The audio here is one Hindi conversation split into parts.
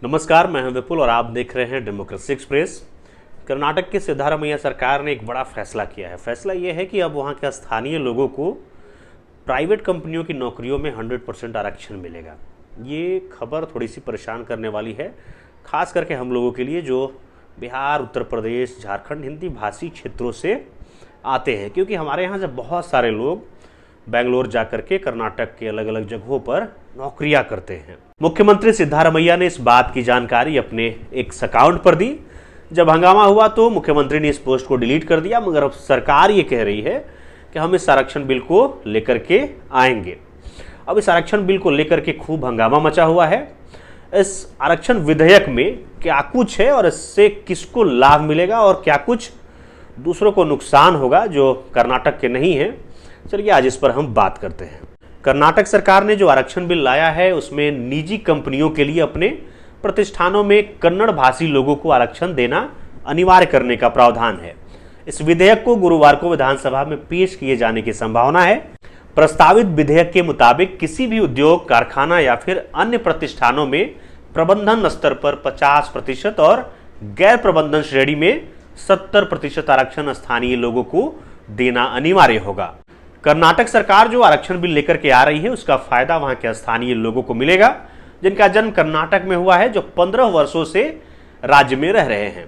नमस्कार, मैं हूं विपुल और आप देख रहे हैं डेमोक्रेसी एक्सप्रेस। कर्नाटक की सिद्धारमैया सरकार ने एक बड़ा फैसला किया है। फैसला ये है कि अब वहां के स्थानीय लोगों को प्राइवेट कंपनियों की नौकरियों में 100% आरक्षण मिलेगा। ये खबर थोड़ी सी परेशान करने वाली है, खास करके हम लोगों के लिए जो बिहार, उत्तर प्रदेश, झारखंड हिंदी भाषी क्षेत्रों से आते हैं, क्योंकि हमारे यहाँ से बहुत सारे लोग बेंगलोर जाकर के कर्नाटक के अलग अलग जगहों पर नौकरियां करते हैं। मुख्यमंत्री सिद्धारमैया ने इस बात की जानकारी अपने एक्स अकाउंट पर दी। जब हंगामा हुआ तो मुख्यमंत्री ने इस पोस्ट को डिलीट कर दिया, मगर अब सरकार ये कह रही है कि हम इस आरक्षण बिल को लेकर के आएंगे। अब इस आरक्षण बिल को लेकर के खूब हंगामा मचा हुआ है। इस आरक्षण विधेयक में क्या कुछ है और इससे किसको लाभ मिलेगा और क्या कुछ दूसरों को नुकसान होगा जो कर्नाटक के नहीं है, चलिए आज इस पर हम बात करते हैं। कर्नाटक सरकार ने जो आरक्षण बिल लाया है उसमें निजी कंपनियों के लिए अपने प्रतिष्ठानों में कन्नड़ भाषी लोगों को आरक्षण देना अनिवार्य करने का प्रावधान है। इस विधेयक को गुरुवार को विधानसभा में पेश किए जाने की संभावना है। प्रस्तावित विधेयक के मुताबिक किसी भी उद्योग, कारखाना या फिर अन्य प्रतिष्ठानों में प्रबंधन स्तर पर 50% और गैर प्रबंधन श्रेणी में 70% आरक्षण स्थानीय लोगों को देना अनिवार्य होगा। कर्नाटक सरकार जो आरक्षण बिल लेकर के आ रही है उसका फायदा वहां के स्थानीय लोगों को मिलेगा जिनका जन्म कर्नाटक में हुआ है, जो 15 वर्षों से राज्य में रह रहे हैं।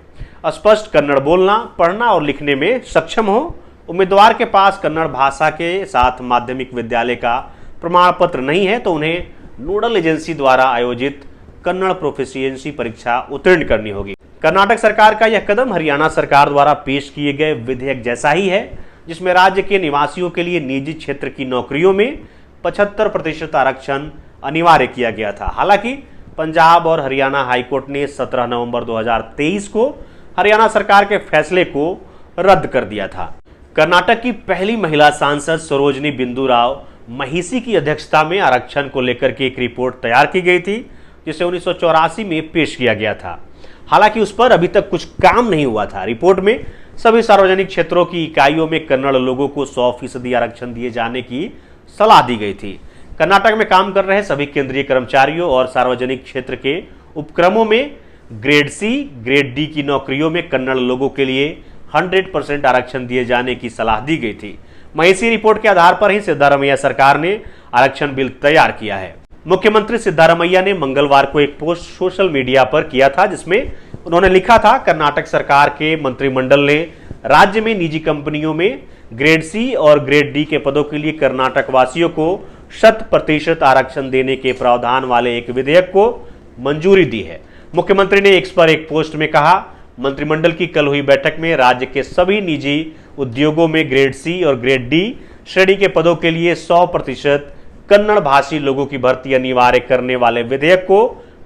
स्पष्ट कन्नड़ बोलना, पढ़ना और लिखने में सक्षम हो। उम्मीदवार के पास कन्नड़ भाषा के साथ माध्यमिक विद्यालय का प्रमाण पत्र नहीं है तो उन्हें नोडल एजेंसी द्वारा आयोजित कन्नड़ प्रोफिशिएंसी परीक्षा उत्तीर्ण करनी होगी। कर्नाटक सरकार का यह कदम हरियाणा सरकार द्वारा पेश किए गए विधेयक जैसा ही है, जिसमें राज्य के निवासियों के लिए निजी क्षेत्र की नौकरियों में 75% आरक्षण अनिवार्य किया गया था। हालांकि पंजाब और हरियाणा हाईकोर्ट ने 17 नवंबर 2023 को हरियाणा सरकार के फैसले को रद्द कर दिया था। कर्नाटक की पहली महिला सांसद सरोजनी बिंदु राव महिषी की अध्यक्षता में आरक्षण को लेकर के एक रिपोर्ट तैयार की गई थी, जिसे 1984 में पेश किया गया था। हालांकि उस पर अभी तक कुछ काम नहीं हुआ था। रिपोर्ट में सभी सार्वजनिक क्षेत्रों की इकाइयों में कन्नड़ लोगों को 100% आरक्षण दिए जाने की सलाह दी गई थी। कर्नाटक में काम कर रहे सभी केंद्रीय कर्मचारियों और सार्वजनिक क्षेत्र के उपक्रमों में ग्रेड सी, ग्रेड डी की नौकरियों में कन्नड़ लोगों के लिए 100% आरक्षण दिए जाने की सलाह दी गई थी। महिषी रिपोर्ट के आधार पर ही सिद्धारमैया सरकार ने आरक्षण बिल तैयार किया है। मुख्यमंत्री सिद्धारमैया ने मंगलवार को एक पोस्ट सोशल मीडिया पर किया था, जिसमें उन्होंने लिखा था, कर्नाटक सरकार के मंत्रिमंडल ने राज्य में निजी कंपनियों में ग्रेड सी और ग्रेड डी के पदों के लिए कर्नाटक वासियों को 100% आरक्षण देने के प्रावधान वाले एक विधेयक को मंजूरी दी है। मुख्यमंत्री ने एक्स पर एक पोस्ट में कहा, मंत्रिमंडल की कल हुई बैठक में राज्य के सभी निजी उद्योगों में ग्रेड सी और ग्रेड डी श्रेणी के पदों के लिए 100% कन्नड़ भाषी लोगों की भर्ती अनिवार्य करने वाले विधेयक को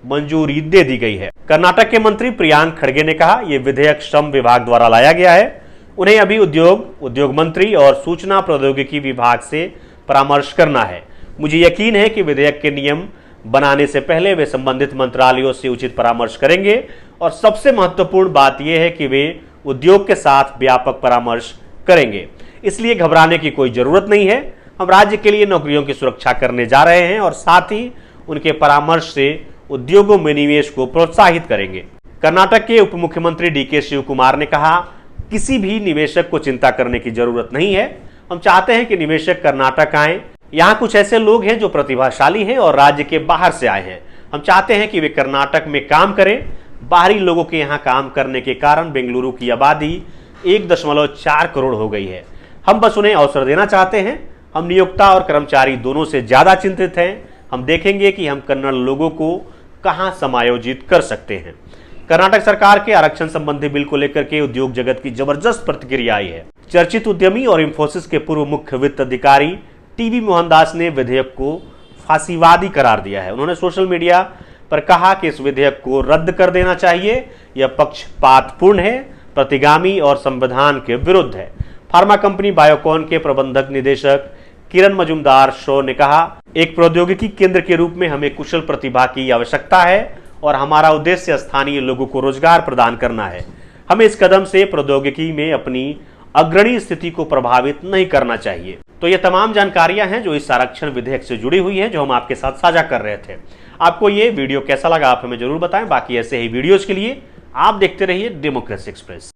मंजूरी दे दी गई है। कर्नाटक के मंत्री प्रियांक खड़गे ने कहा, यह विधेयक श्रम विभाग द्वारा लाया गया है। उन्हें अभी उद्योग मंत्री और सूचना प्रौद्योगिकी विभाग से परामर्श करना है। मुझे यकीन है कि विधेयक के नियम बनाने से पहले वे संबंधित मंत्रालयों से उचित परामर्श करेंगे और सबसे महत्वपूर्ण बात यह है कि वे उद्योग के साथ व्यापक परामर्श करेंगे। इसलिए घबराने की कोई जरूरत नहीं है। हम राज्य के लिए नौकरियों की सुरक्षा करने जा रहे हैं और साथ ही उनके परामर्श से उद्योगों में निवेश को प्रोत्साहित करेंगे। कर्नाटक के उप मुख्यमंत्री डीके शिव कुमार ने कहा, किसी भी निवेशक को चिंता करने की जरूरत नहीं है। हम चाहते हैं कि निवेशक कर्नाटक आए। यहाँ कुछ ऐसे लोग हैं जो प्रतिभाशाली हैं और राज्य के बाहर से आए हैं। हम चाहते हैं कि वे कर्नाटक में काम करें। बाहरी लोगों के यहाँ काम करने के कारण बेंगलुरु की आबादी 1.4 करोड़ हो गई है। हम बस उन्हें अवसर देना चाहते हैं। हम नियोक्ता और कर्मचारी दोनों से ज्यादा चिंतित हैं। हम देखेंगे कि हम कन्नड़ लोगों को कहां समायोजित कर सकते हैं। कर्नाटक सरकार के आरक्षण संबंधी बिल को लेकर के उद्योग जगत की जबरदस्त प्रतिक्रिया आई है। चर्चित उद्यमी और इंफोसिस के पूर्व मुख्य वित्त अधिकारी टीवी मोहनदास ने विधेयक को फांसीवादी करार दिया है। उन्होंने सोशल मीडिया पर कहा कि इस विधेयक को रद्द कर देना चाहिए। यह पक्षपातपूर्ण है, प्रतिगामी और संविधान के विरुद्ध है। फार्मा कंपनी बायोकॉन के प्रबंधक निदेशक किरण मजुमदार शो ने कहा, एक प्रौद्योगिकी केंद्र के रूप में हमें कुशल प्रतिभा की आवश्यकता है और हमारा उद्देश्य स्थानीय लोगों को रोजगार प्रदान करना है। हमें इस कदम से प्रौद्योगिकी में अपनी अग्रणी स्थिति को प्रभावित नहीं करना चाहिए। तो ये तमाम जानकारियां हैं जो इस आरक्षण विधेयक से जुड़ी हुई हैं, जो हम आपके साथ साझा कर रहे थे। आपको ये वीडियो कैसा लगा आप हमें जरूर बताएं। बाकी ऐसे ही वीडियोज के लिए आप देखते रहिए डेमोक्रेसी एक्सप्रेस।